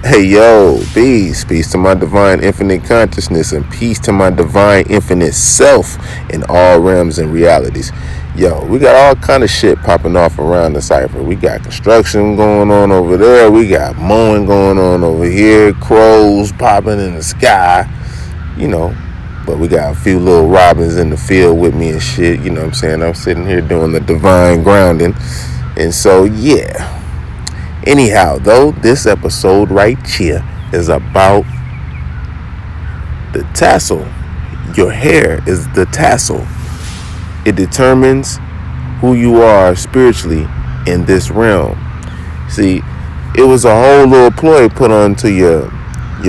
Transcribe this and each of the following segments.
Hey yo, peace to my divine infinite consciousness and peace to my divine infinite self in all realms and realities. Yo, we got all kind of shit popping off around the cipher. We got construction going on over there. We got mowing going on over here. Crows popping in the sky, you know. But we got a few little robins in the field with me and shit. You know what I'm saying? I'm sitting here doing the divine grounding. And so, yeah. Anyhow, though, this episode right here is about the tassel. Your hair is the tassel. It determines who you are spiritually in this realm. See, it was a whole little ploy put onto your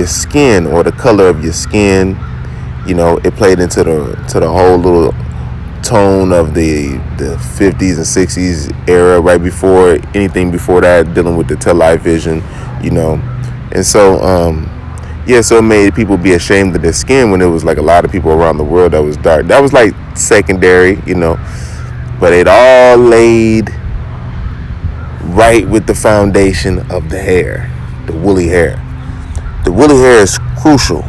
skin or the color of your skin. You know, it played into the whole little tone of the 50s and 60s era, right before anything before that, dealing with the television, you know. And so so it made people be ashamed of their skin when it was like a lot of people around the world that was dark. That was like secondary, you know, but it all laid right with the foundation of the hair, the woolly hair. The woolly hair is crucial.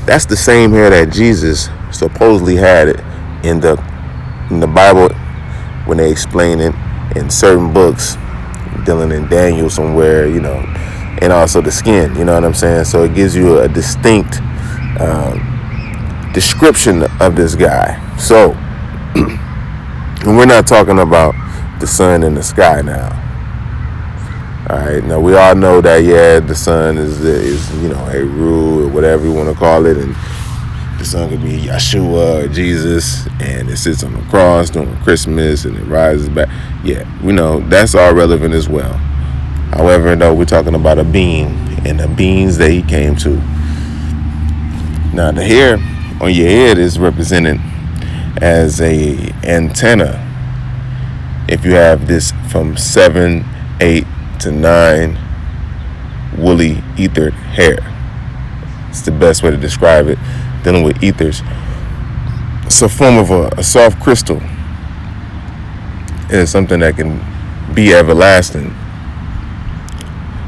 That's the same hair that Jesus supposedly had it in the Bible when they explain it in certain books, dealing in Daniel somewhere, you know, and also the skin, you know what I'm saying? So it gives you a distinct description of this guy. So, and we're not talking about the sun in the sky now. All right, now we all know that, yeah, the sun is you know, Heru or whatever you want to call it, and the sun could be Yeshua or Jesus, and it sits on the cross during Christmas and it rises back. Yeah, we know that's all relevant as well. However, though, we're talking about a being and the beings that he came to. Now, the hair on your head is represented as a antenna. If you have this from 7, 8 to 9 woolly ethered hair, it's the best way to describe it. Dealing with ethers, it's a form of a soft crystal. It is something that can be everlasting.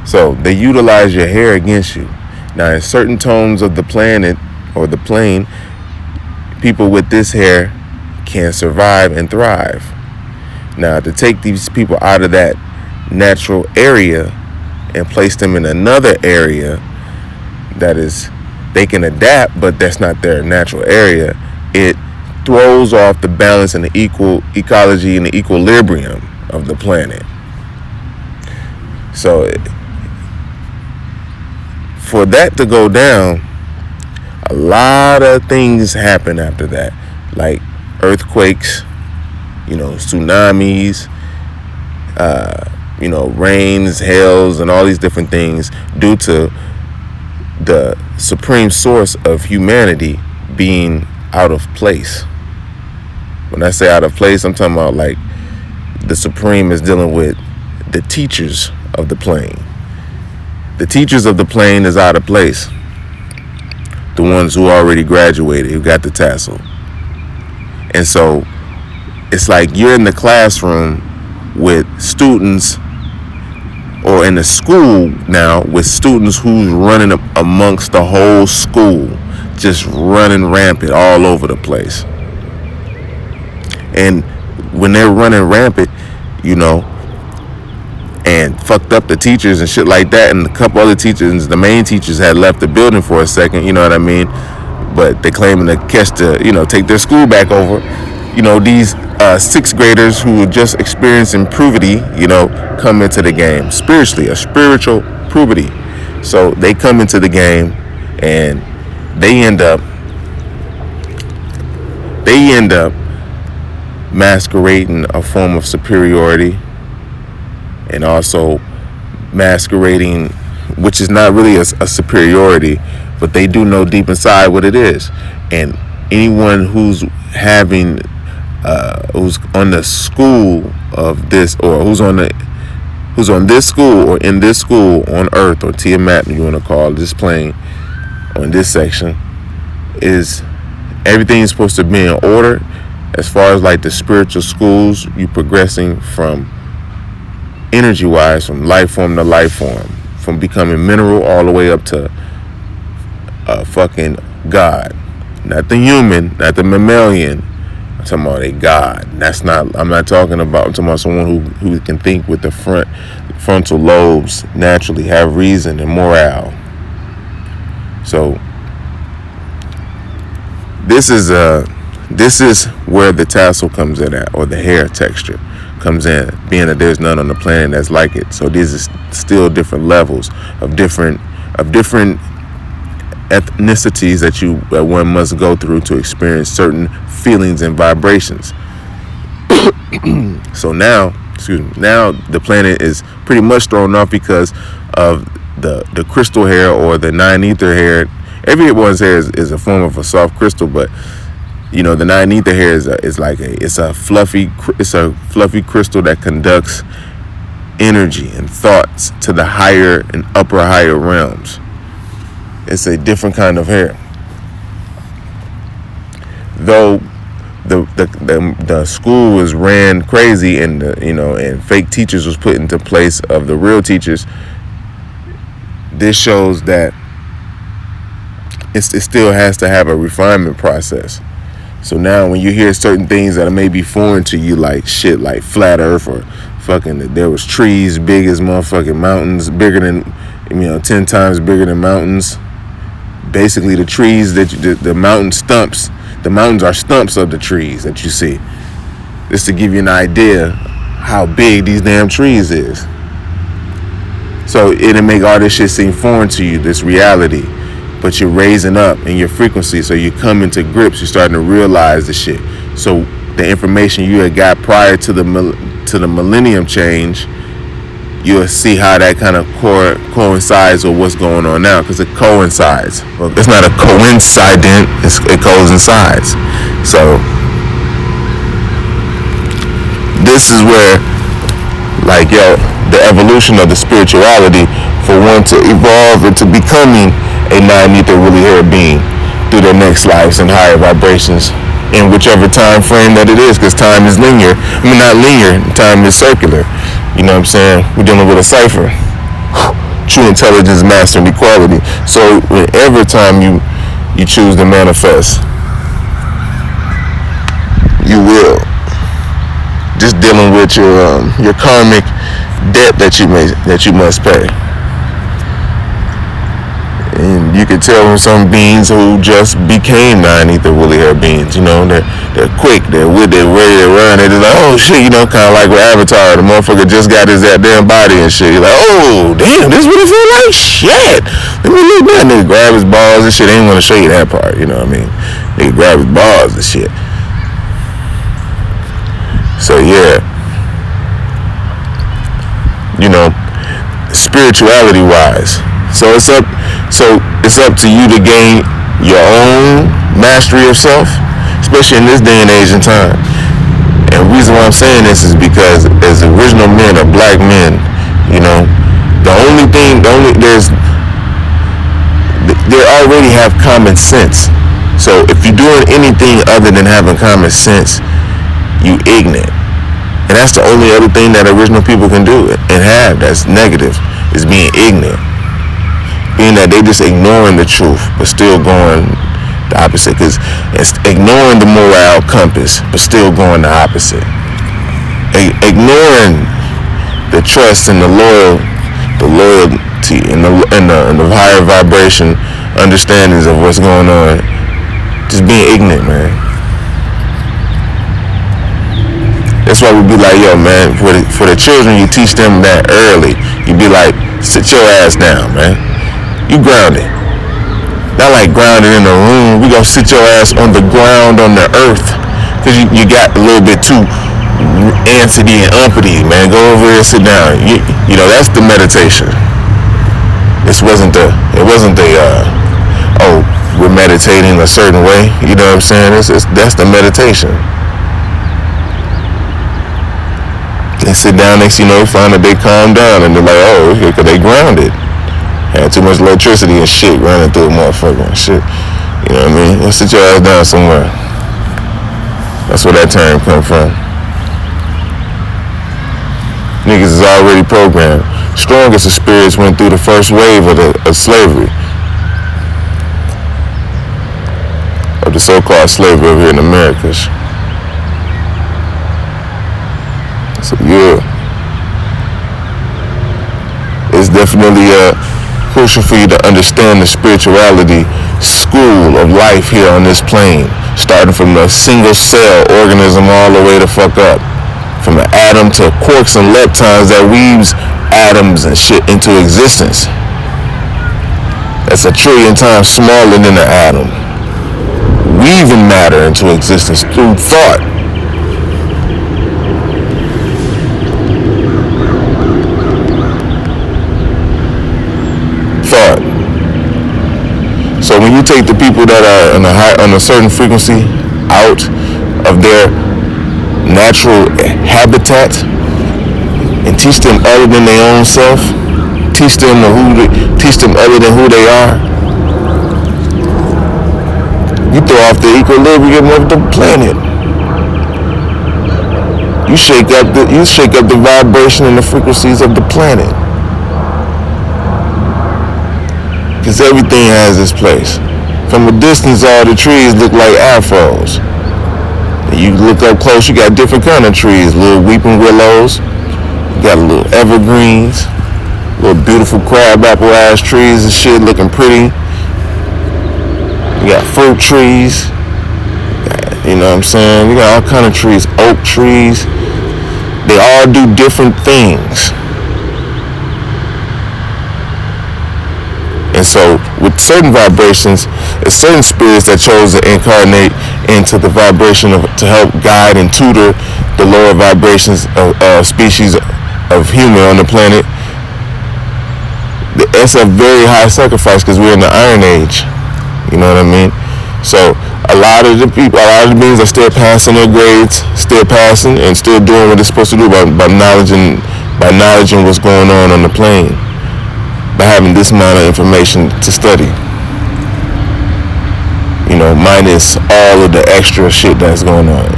So they utilize your hair against you. Now, in certain tones of the planet or the plane, people with this hair can survive and thrive. Now, to take these people out of that natural area and place them in another area that is, they can adapt, but that's not their natural area, it throws off the balance and the equal ecology and the equilibrium of the planet. So for that to go down, a lot of things happen after that, like earthquakes, you know, tsunamis, you know, rains, hails, and all these different things due to the supreme source of humanity being out of place. When I say out of place, I'm talking about like the supreme is dealing with the teachers of the plane. The teachers of the plane is out of place. The ones who already graduated, who got the tassel. And so it's like you're in the classroom with students, or in the school now with students who's running amongst the whole school, just running rampant all over the place. And when they're running rampant, you know, and fucked up the teachers and shit like that, and a couple other teachers, the main teachers had left the building for a second, you know what I mean? But they claiming to take their school back over. You know, these sixth graders who were just experiencing puberty, you know, come into the game spiritually, a spiritual puberty. So they come into the game and they end up masquerading a form of superiority, and also masquerading, which is not really a superiority, but they do know deep inside what it is. And anyone who's having who's on the school of this, or who's on this school or in this school on Earth, or Tiamat, you want to call this plane, on this section, is everything's supposed to be in order. As far as like the spiritual schools, you progressing from energy wise, from life form to life form, from becoming mineral all the way up to a fucking god. Not the human, not the mammalian. I'm talking about a god. I'm not talking about, I'm talking about someone who can think with the frontal lobes, naturally have reason and morale. So this is where the tassel comes in at, or the hair texture comes in, being that there's none on the planet that's like it. So these are still different levels of different ethnicities that one must go through to experience certain feelings and vibrations. So now the planet is pretty much thrown off because of the crystal hair, or the 9 ether hair. Everyone's hair is a form of a soft crystal, but the 9 ether hair is a fluffy crystal that conducts energy and thoughts to the higher and higher realms. It's a different kind of hair. Though the school was ran crazy, and and fake teachers was put into place of the real teachers, this shows that it still has to have a refinement process. So now when you hear certain things that may be foreign to you, like flat earth, or fucking there was trees big as motherfucking mountains, bigger than 10 times bigger than mountains. Basically the trees the mountain stumps, the mountains are stumps of the trees that you see. Just to give you an idea how big these damn trees is. So it'll make all this shit seem foreign to you, this reality. But you're raising up in your frequency, so you come into grips, you're starting to realize the shit. So the information you had got prior to the millennium change, you'll see how that kind of coincides with what's going on now, because it coincides. Well, it's not a coincident, it coincides. So this is where, the evolution of the spirituality, for one to evolve into becoming a 9 ether woolly hair being through their next lives and higher vibrations, in whichever time frame that it is, because time is linear. Not linear, time is circular. You know what I'm saying? We're dealing with a cipher. True intelligence, master, and equality. So whenever time you choose to manifest, you will. Just dealing with your karmic debt that you must pay. And you can tell from some beings who just became 9 ether woolly hair beings, they're quick, they're ready to run. They're just like, oh shit, kind of like with Avatar, the motherfucker just got his that damn body and shit. You're like, oh damn, this is what it feel like? Shit. Let me look at that nigga grab his balls and shit. They ain't gonna show you that part, you know what I mean? Nigga grab his balls and shit. So yeah. Spirituality wise. So it's up to you to gain your own mastery of self, especially in this day and age and time. And the reason why I'm saying this is because as original men or black men, they already have common sense. So if you're doing anything other than having common sense, you ignorant. And that's the only other thing that original people can do and have that's negative, is being ignorant. Being that they just ignoring the truth, but still going the opposite. Because it's ignoring the morale compass, but still going the opposite. Ignoring the trust and the loyalty and the higher vibration understandings of what's going on. Just being ignorant, man. That's why we be like, yo, man, for the children, you teach them that early. You be like, sit your ass down, man. You grounded. Not like grounded in a room. We gonna sit your ass on the ground, on the earth. Because you got a little bit too antsy and uppity, man. Go over here and sit down. You know, that's the meditation. It wasn't the we're meditating a certain way. You know what I'm saying? That's the meditation. They sit down, next you know, find that they calm down and they're like, oh, because they grounded. Had too much electricity and shit running through a motherfucker and shit. You know what I mean? Let's sit your ass down somewhere. That's where that term come from. Niggas is already programmed. strongest of spirits went through the first wave of slavery, of the so-called slavery over here in Americas. So yeah, it's definitely crucial for you to understand the spirituality school of life here on this plane, starting from the single cell organism all the way the fuck up, from an atom to quarks and leptons that weaves atoms and shit into existence. That's 1 trillion times smaller than an atom, weaving matter into existence through thought. So when you take the people that are on a certain frequency out of their natural habitat and teach them other than their own self, teach them other than who they are, you throw off the equilibrium of the planet. You shake up the vibration and the frequencies of the planet. Because everything has its place. From a distance, all the trees look like afros. And you look up close, you got different kind of trees. Little weeping willows, you got little evergreens, little beautiful crabapple ass trees and shit looking pretty. You got fruit trees, you know what I'm saying? You got all kind of trees, oak trees. They all do different things. And so with certain vibrations, it's certain spirits that chose to incarnate into the vibration to help guide and tutor the lower vibrations of species of human on the planet. It's a very high sacrifice because we're in the Iron Age. You know what I mean? So a lot of the beings are still passing their grades, still passing and still doing what they're supposed to do by knowledge and what's going on the plane. By having this amount of information to study, you know, minus all of the extra shit that's going on,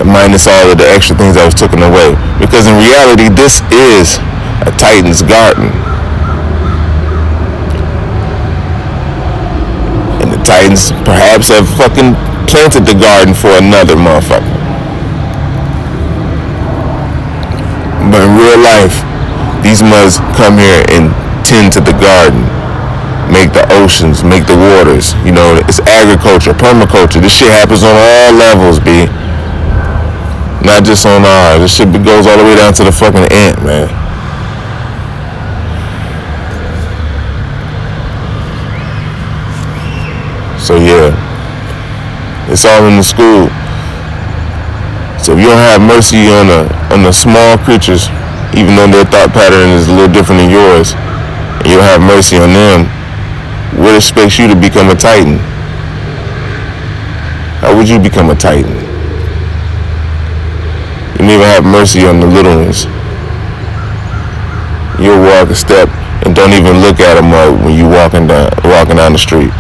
minus all of the extra things that was taken away. Because in reality, this is a Titan's garden, and the Titans perhaps have fucking planted the garden for another motherfucker. But in real life, these mothers come here and tend to the garden, make the oceans, make the waters. You know, it's agriculture, permaculture. This shit happens on all levels, B. Not just on ours. This shit goes all the way down to the fucking ant, man. So yeah, it's all in the school. So if you don't have mercy on the small creatures, even though their thought pattern is a little different than yours, and you'll have mercy on them, what expects you to become a Titan? How would you become a Titan? You don't even have mercy on the little ones. You'll walk a step and don't even look at them when you walking down the street.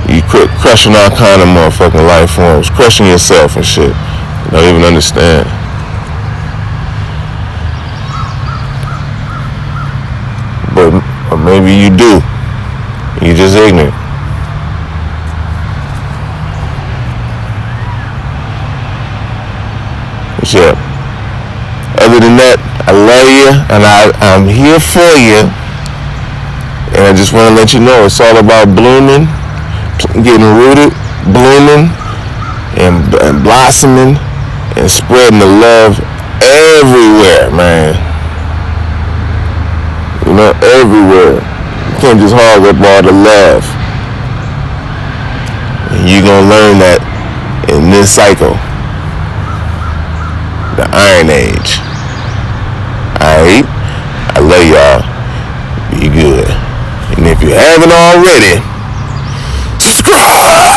You crushing all kind of motherfucking life forms, crushing yourself and shit. You don't even understand. Or maybe you do. You're just ignorant. But yeah. Other than that, I love you and I'm here for you. And I just want to let you know it's all about blooming, getting rooted, blooming, and blossoming, and spreading the love everywhere, man. You know, everywhere. You can't just hog up all the love. And you're going to learn that in this cycle. The Iron Age. Alright? I love y'all. Be good. And if you haven't already, subscribe!